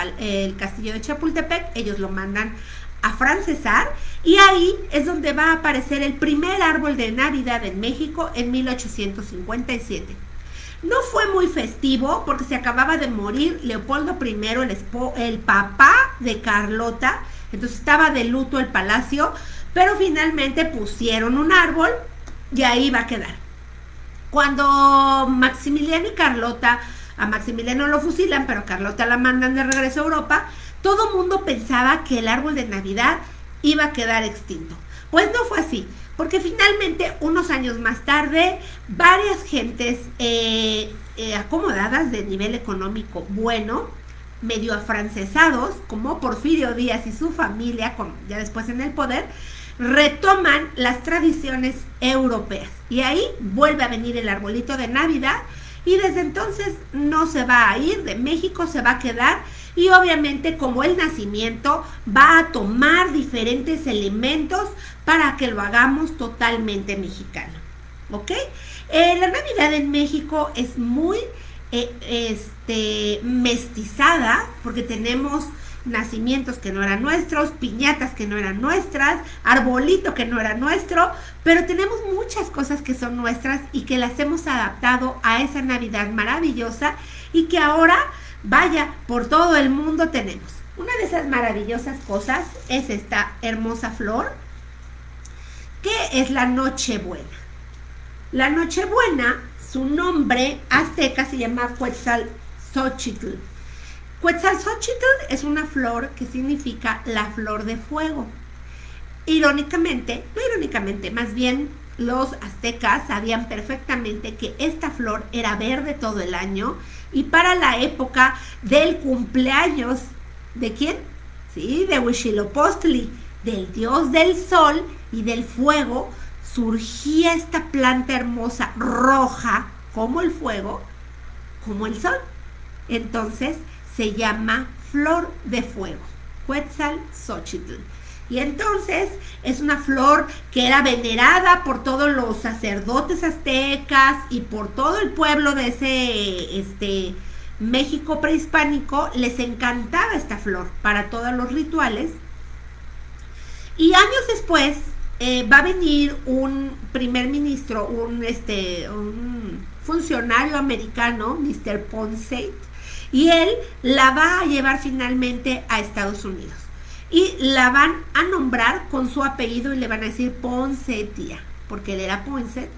castillo de Chapultepec. Ellos lo mandan afrancesar, y ahí es donde va a aparecer el primer árbol de Navidad en México en 1857. No fue muy festivo porque se acababa de morir Leopoldo I, el papá de Carlota, entonces estaba de luto el palacio, pero finalmente pusieron un árbol y ahí va a quedar. Cuando Maximiliano y Carlota, a Maximiliano lo fusilan, pero a Carlota la mandan de regreso a Europa, todo mundo pensaba que el árbol de Navidad iba a quedar extinto. Pues no fue así, porque finalmente, unos años más tarde, varias gentes acomodadas de nivel económico bueno, medio afrancesados, como Porfirio Díaz y su familia, ya después en el poder, retoman las tradiciones europeas. Y ahí vuelve a venir el arbolito de Navidad, y desde entonces no se va a ir de México, se va a quedar y obviamente como el nacimiento va a tomar diferentes elementos para que lo hagamos totalmente mexicano, ¿ok? La Navidad en México es muy mestizada porque tenemos nacimientos que no eran nuestros, piñatas que no eran nuestras, arbolito que no era nuestro, pero tenemos muchas cosas que son nuestras y que las hemos adaptado a esa Navidad maravillosa y que ahora, vaya, por todo el mundo tenemos. Una de esas maravillosas cosas es esta hermosa flor, que es la Nochebuena. La Nochebuena, su nombre azteca se llama Quetzalxóchitl. Quetzalxóchitl es una flor que significa la flor de fuego. Irónicamente, no irónicamente, más bien los aztecas sabían perfectamente que esta flor era verde todo el año y para la época del cumpleaños, ¿de quién? Sí, de Huitzilopochtli, del dios del sol y del fuego, surgía esta planta hermosa, roja, como el fuego, como el sol. Entonces se llama flor de fuego, Quetzalxóchitl. Y entonces es una flor que era venerada por todos los sacerdotes aztecas y por todo el pueblo de ese México prehispánico. Les encantaba esta flor para todos los rituales. Y años después va a venir un primer ministro, un funcionario americano, Mr. Poinsett, y él la va a llevar finalmente a Estados Unidos. Y la van a nombrar con su apellido y le van a decir Poinsettia, porque él era Poinsett,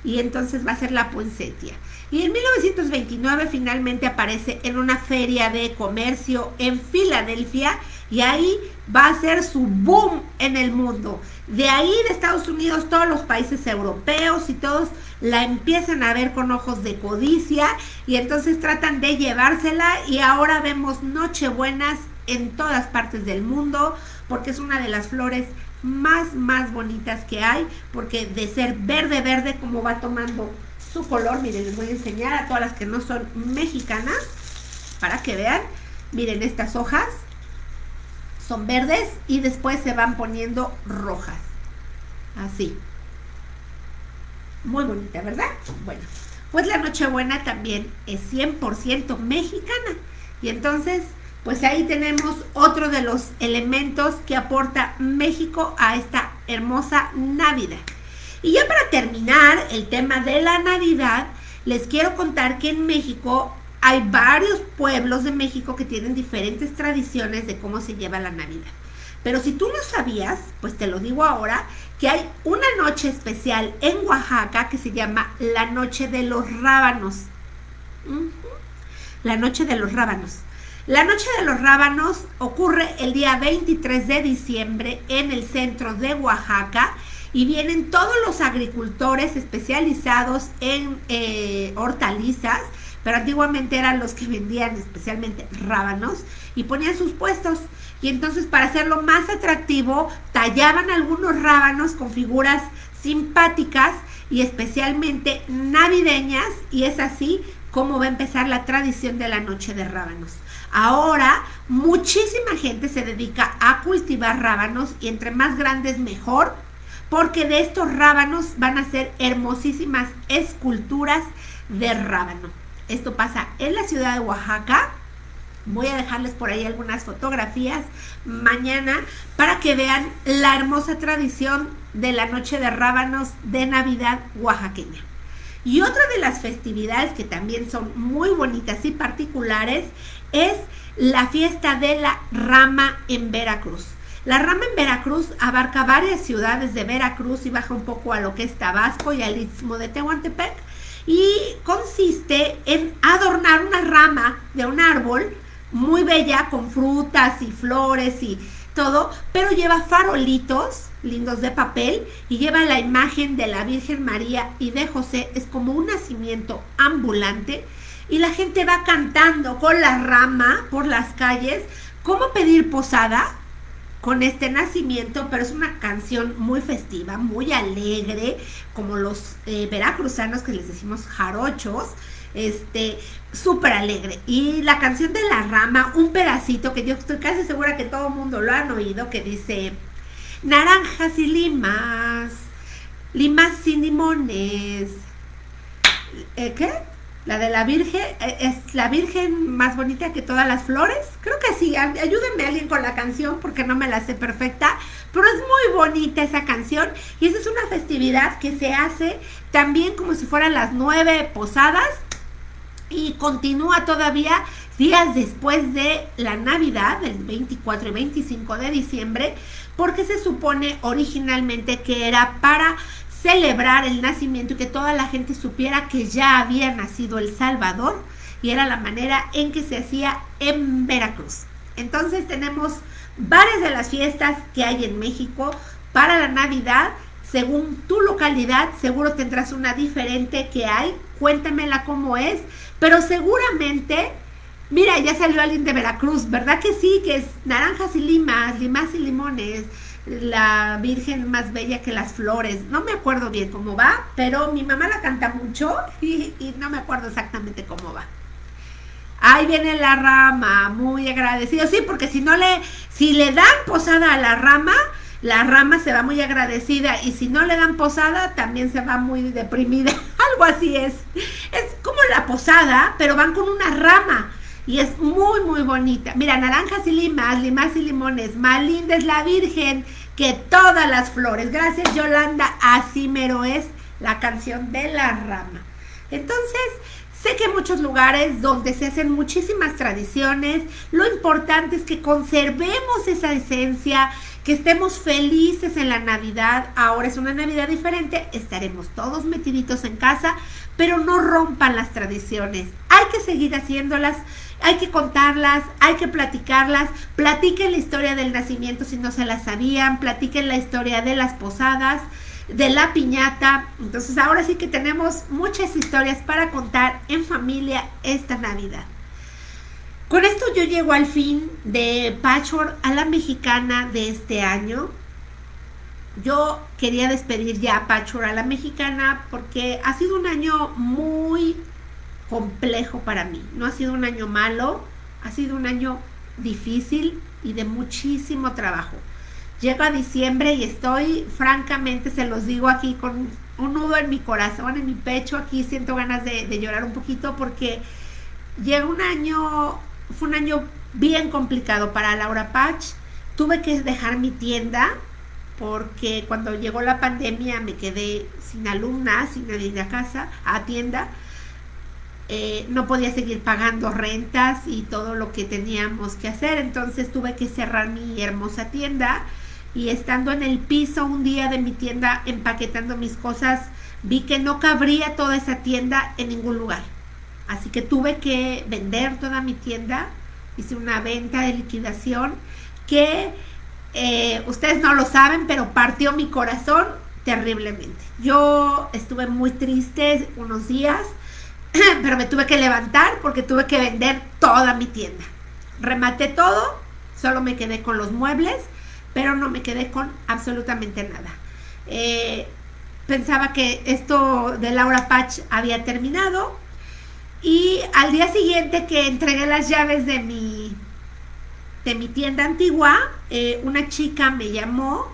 y entonces va a ser la Poinsettia. Y en 1929 finalmente aparece en una feria de comercio en Filadelfia y ahí va a ser su boom en el mundo. De ahí de Estados Unidos todos los países europeos y todos la empiezan a ver con ojos de codicia y entonces tratan de llevársela y ahora vemos nochebuenas en todas partes del mundo porque es una de las flores más bonitas que hay, porque de ser verde como va tomando su color, miren, les voy a enseñar a todas las que no son mexicanas para que vean. Miren, estas hojas son verdes y después se van poniendo rojas, así, muy bonita, ¿verdad? Bueno, pues la Nochebuena también es 100% mexicana y entonces pues ahí tenemos otro de los elementos que aporta México a esta hermosa Navidad. Y ya para terminar el tema de la Navidad, les quiero contar que en México hay varios pueblos de México que tienen diferentes tradiciones de cómo se lleva la Navidad. Pero si tú no sabías, pues te lo digo ahora, que hay una noche especial en Oaxaca que se llama la Noche de los Rábanos. La Noche de los Rábanos. La Noche de los Rábanos ocurre el día 23 de diciembre en el centro de Oaxaca y vienen todos los agricultores especializados en hortalizas, pero antiguamente eran los que vendían especialmente rábanos y ponían sus puestos. Y entonces para hacerlo más atractivo, tallaban algunos rábanos con figuras simpáticas y especialmente navideñas, y es así como va a empezar la tradición de la Noche de Rábanos. Ahora muchísima gente se dedica a cultivar rábanos y entre más grandes mejor, porque de estos rábanos van a ser hermosísimas esculturas de rábano. Esto pasa en la ciudad de Oaxaca. Voy a dejarles por ahí algunas fotografías mañana para que vean la hermosa tradición de la Noche de Rábanos de Navidad oaxaqueña. Y otra de las festividades que también son muy bonitas y particulares es la fiesta de la Rama en Veracruz. La Rama en Veracruz abarca varias ciudades de Veracruz y baja un poco a lo que es Tabasco y al Istmo de Tehuantepec, y consiste en adornar una rama de un árbol muy bella con frutas y flores y todo, pero lleva farolitos lindos de papel y lleva la imagen de la Virgen María y de José. Es como un nacimiento ambulante y la gente va cantando con la rama por las calles. ¿Cómo pedir posada con este nacimiento? Pero es una canción muy festiva, muy alegre, como los veracruzanos que les decimos jarochos. súper alegre. Y la canción de La Rama, un pedacito que yo estoy casi segura que todo el mundo lo han oído, que dice: naranjas y limas, limas y limones. ¿Qué? La de la Virgen, ¿es la Virgen más bonita que todas las flores? Creo que sí, ayúdenme alguien con la canción porque no me la sé perfecta, pero es muy bonita esa canción y esa es una festividad que se hace también como si fueran las 9 posadas y continúa todavía días después de la Navidad, del 24 y 25 de diciembre, porque se supone originalmente que era para celebrar el nacimiento y que toda la gente supiera que ya había nacido el Salvador, y era la manera en que se hacía en Veracruz. Entonces tenemos varias de las fiestas que hay en México para la Navidad. Según tu localidad, seguro tendrás una diferente que hay. Cuéntamela cómo es, pero seguramente, mira, ya salió alguien de Veracruz, ¿verdad que sí? Que es naranjas y limas, limas y limones, la Virgen más bella que las flores. No me acuerdo bien cómo va, pero mi mamá la canta mucho y no me acuerdo exactamente cómo va. Ahí viene La Rama, muy agradecido. Sí, porque si le dan posada a la rama se va muy agradecida, y si no le dan posada también se va muy deprimida. Algo así es como la posada, pero van con una rama y es muy muy bonita. Mira, naranjas y limas, limas y limones, más linda es la Virgen que todas las flores. Gracias, Yolanda, así mero es la canción de La Rama. Entonces, sé que hay muchos lugares donde se hacen muchísimas tradiciones. Lo importante es que conservemos esa esencia, que estemos felices en la Navidad. Ahora es una Navidad diferente, estaremos todos metiditos en casa, pero no rompan las tradiciones. Hay que seguir haciéndolas, hay que contarlas, hay que platicarlas. Platiquen la historia del nacimiento si no se la sabían, platiquen la historia de las posadas, de la piñata. Entonces ahora sí que tenemos muchas historias para contar en familia esta Navidad. Con esto yo llego al fin de Patchwork a la Mexicana de este año. Yo quería despedir ya Patchwork a la Mexicana porque ha sido un año muy complejo para mí. No ha sido un año malo, ha sido un año difícil y de muchísimo trabajo. Llego a diciembre y estoy, francamente, se los digo aquí con un nudo en mi corazón, en mi pecho. Aquí siento ganas de llorar un poquito porque llega un año, fue un año bien complicado para Laura Patch. Tuve que dejar mi tienda porque cuando llegó la pandemia me quedé sin alumnas, sin nadie de casa, a tienda. No podía seguir pagando rentas y todo lo que teníamos que hacer, entonces tuve que cerrar mi hermosa tienda. Y estando en el piso un día de mi tienda empaquetando mis cosas, vi que no cabría toda esa tienda en ningún lugar. Así que tuve que vender toda mi tienda. Hice una venta de liquidación que ustedes no lo saben, pero partió mi corazón terriblemente. Yo estuve muy triste unos días, pero me tuve que levantar porque tuve que vender toda mi tienda. Rematé todo, solo me quedé con los muebles, pero no me quedé con absolutamente nada. Pensaba que esto de Laura Patch había terminado, y al día siguiente que entregué las llaves de mi tienda antigua, una chica me llamó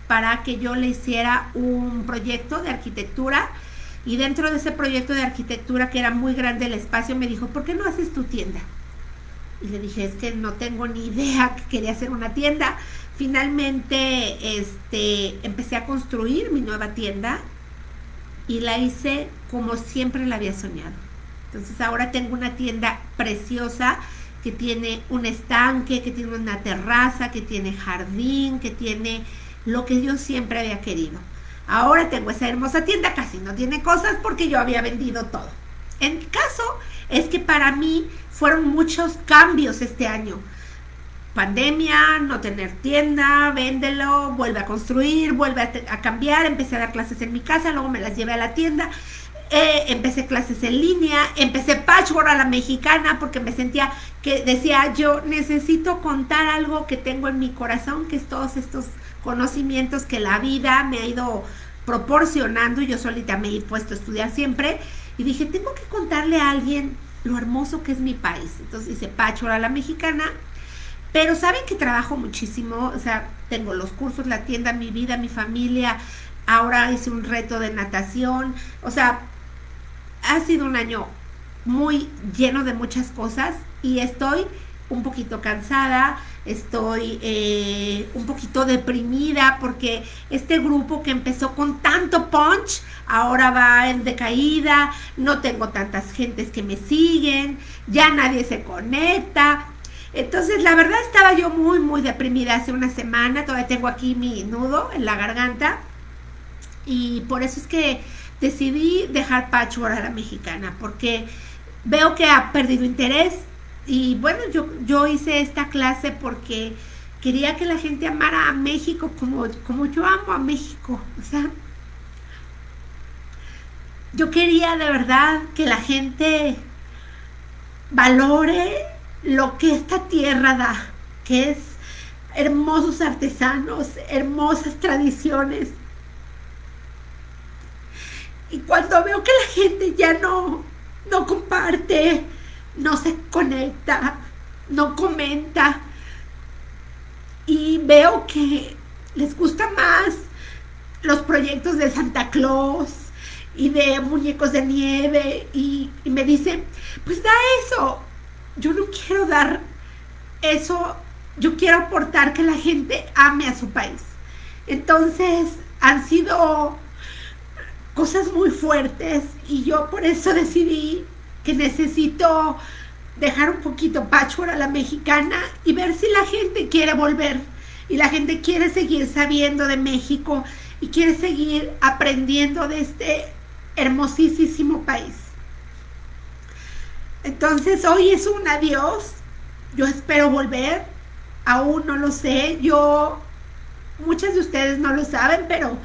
para que yo le hiciera un proyecto de arquitectura, y dentro de ese proyecto de arquitectura, que era muy grande el espacio, me dijo: ¿por qué no haces tu tienda? Y le dije: es que no tengo ni idea que quería hacer una tienda. Finalmente empecé a construir mi nueva tienda y la hice como siempre la había soñado. Entonces ahora tengo una tienda preciosa que tiene un estanque, que tiene una terraza, que tiene jardín, que tiene lo que yo siempre había querido. Ahora tengo esa hermosa tienda, casi no tiene cosas porque yo había vendido todo. El caso es que para mí fueron muchos cambios este año. Pandemia, no tener tienda, véndelo, vuelve a construir, vuelve a cambiar. Empecé a dar clases en mi casa, luego me las llevé a la tienda. Empecé clases en línea, empecé Patchwork a la Mexicana porque me sentía que decía: yo necesito contar algo que tengo en mi corazón, que es todos estos conocimientos que la vida me ha ido proporcionando, y yo solita me he puesto a estudiar siempre. y dije, tengo que contarle a alguien lo hermoso que es mi país. Entonces hice patchwork a la mexicana, pero saben que trabajo muchísimo, o sea, tengo los cursos, la tienda, mi vida, mi familia, ahora hice un reto de natación, o sea, ha sido un año muy lleno de muchas cosas y estoy un poquito cansada, estoy un poquito deprimida porque este grupo que empezó con tanto punch ahora va en decaída, no tengo tantas gentes que me siguen, ya nadie se conecta. Entonces la verdad estaba yo muy deprimida hace una semana, todavía tengo aquí mi nudo en la garganta y por eso es que decidí dejar patchwork a la mexicana, porque veo que ha perdido interés. Y bueno, yo hice esta clase porque quería que la gente amara a México como yo amo a México. O sea, yo quería de verdad que la gente valore lo que esta tierra da, que es hermosos artesanos, hermosas tradiciones. Y cuando veo que la gente ya no comparte, no se conecta, no comenta, y veo que les gusta más los proyectos de Santa Claus y de muñecos de nieve, y me dicen, pues da eso. Yo no quiero dar eso, yo quiero aportar que la gente ame a su país. Entonces han sido cosas muy fuertes y yo por eso decidí que necesito dejar un poquito patchwork a la mexicana y ver si la gente quiere volver y la gente quiere seguir sabiendo de México y quiere seguir aprendiendo de este hermosísimo país. Entonces hoy es un adiós, yo espero volver, aún no lo sé, muchas de ustedes no lo saben, pero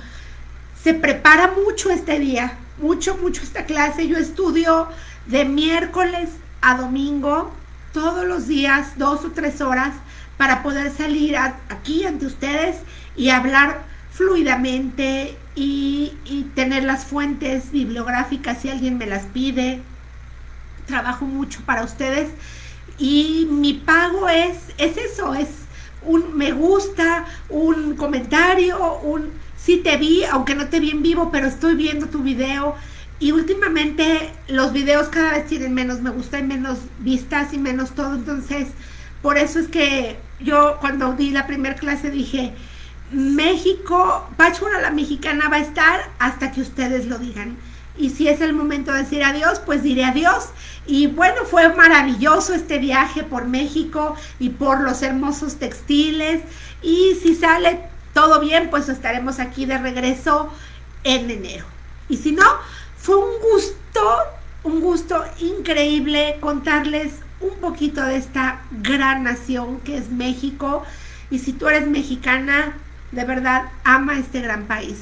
se prepara mucho este día, mucho esta clase. Yo estudio de miércoles a domingo, todos los días, 2 o 3 horas, para poder salir aquí ante ustedes y hablar fluidamente y tener las fuentes bibliográficas si alguien me las pide. Trabajo mucho para ustedes y mi pago es eso, es un me gusta, un comentario, sí te vi, aunque no te vi en vivo, pero estoy viendo tu video. Y últimamente los videos cada vez tienen menos me gusta y menos vistas y menos todo. Entonces, por eso es que yo cuando di la primera clase dije, México, patchwork a la mexicana va a estar hasta que ustedes lo digan. Y si es el momento de decir adiós, pues diré adiós. Y bueno, fue maravilloso este viaje por México y por los hermosos textiles. Y si sale todo bien, pues estaremos aquí de regreso en enero. Y si no, fue un gusto increíble contarles un poquito de esta gran nación que es México. Y si tú eres mexicana, de verdad, ama este gran país.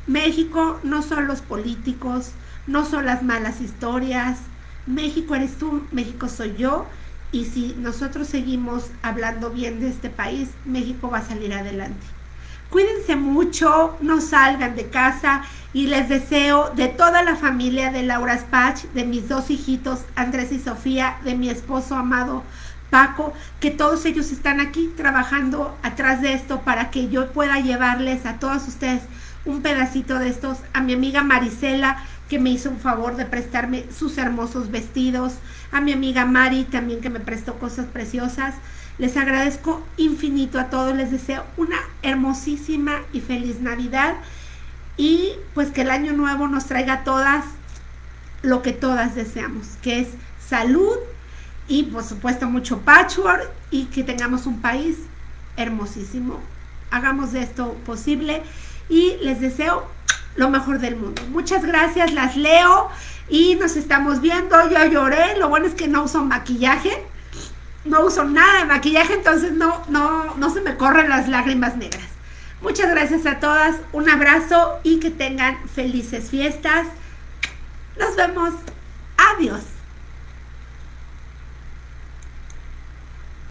México no son los políticos, no son las malas historias. México eres tú, México soy yo. Y si nosotros seguimos hablando bien de este país, México va a salir adelante. Cuídense mucho, no salgan de casa y les deseo de toda la familia de Laura Spach, de mis 2 hijitos, Andrés y Sofía, de mi esposo amado Paco, que todos ellos están aquí trabajando atrás de esto para que yo pueda llevarles a todos ustedes un pedacito de estos, a mi amiga Marisela, que me hizo un favor de prestarme sus hermosos vestidos, a mi amiga Mari también, que me prestó cosas preciosas. Les agradezco infinito a todos, les deseo una hermosísima y feliz Navidad y pues que el año nuevo nos traiga a todas lo que todas deseamos, que es salud y por supuesto mucho patchwork y que tengamos un país hermosísimo. Hagamos de esto posible y les deseo lo mejor del mundo. Muchas gracias, las leo y nos estamos viendo. Yo lloré, lo bueno es que no uso maquillaje. No uso nada de maquillaje, entonces no se me corren las lágrimas negras. Muchas gracias a todas, un abrazo y que tengan felices fiestas. Nos vemos. Adiós.